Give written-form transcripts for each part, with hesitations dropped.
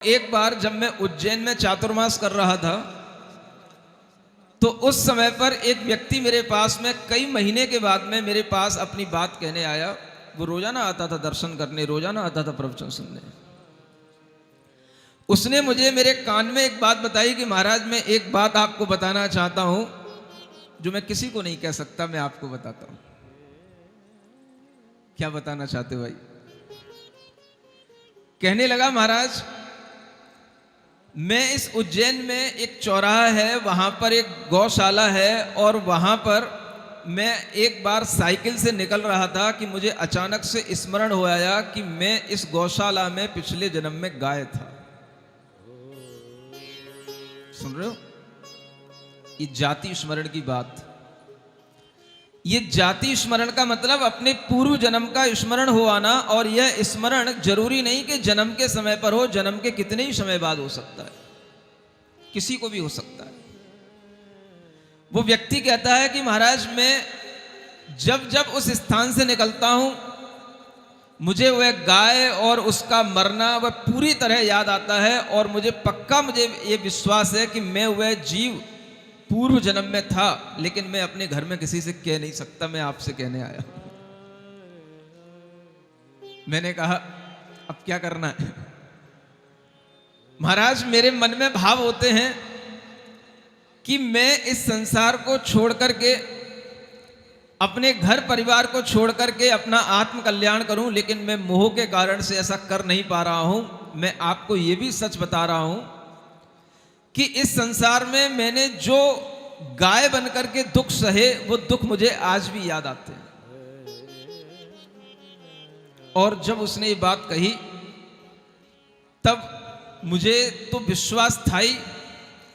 एक बार जब मैं उज्जैन में चातुर्मास कर रहा था तो उस समय पर एक व्यक्ति मेरे पास में कई महीने के बाद में मेरे पास अपनी बात कहने आया। वो रोजाना आता था दर्शन करने, रोजाना आता था प्रवचन सुनने। उसने मुझे मेरे कान में एक बात बताई कि महाराज मैं एक बात आपको बताना चाहता हूं जो मैं किसी को नहीं कह सकता, मैं आपको बताता हूं। क्या बताना चाहते हो भाई? कहने लगा, महाराज मैं इस उज्जैन में एक चौराहा है, वहां पर एक गौशाला है और वहां पर मैं एक बार साइकिल से निकल रहा था कि मुझे अचानक से स्मरण हो आया कि मैं इस गौशाला में पिछले जन्म में गाय था। सुन रहे हो? ये जाति स्मरण की बात। ये जाति स्मरण का मतलब अपने पूर्व जन्म का स्मरण हो आना। और यह स्मरण जरूरी नहीं कि जन्म के समय पर हो, जन्म के कितने ही समय बाद हो सकता है, किसी को भी हो सकता है। वो व्यक्ति कहता है कि महाराज मैं जब जब उस स्थान से निकलता हूं मुझे वह गाय और उसका मरना वह पूरी तरह याद आता है और मुझे पक्का मुझे ये विश्वास है कि मैं वह जीव पूर्व जन्म में था, लेकिन मैं अपने घर में किसी से कह नहीं सकता, मैं आपसे कहने आया। मैंने कहा अब क्या करना है? महाराज मेरे मन में भाव होते हैं कि मैं इस संसार को छोड़ करके अपने घर परिवार को छोड़ करके अपना आत्म कल्याण करूं, लेकिन मैं मोह के कारण से ऐसा कर नहीं पा रहा हूं। मैं आपको यह भी सच बता रहा हूं कि इस संसार में मैंने जो गाय बन करके दुख सहे वो दुख मुझे आज भी याद आते हैं। और जब उसने ये बात कही तब मुझे तो विश्वास था ही,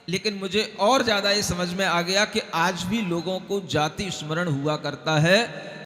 लेकिन मुझे और ज्यादा ये समझ में आ गया कि आज भी लोगों को जाति स्मरण हुआ करता है।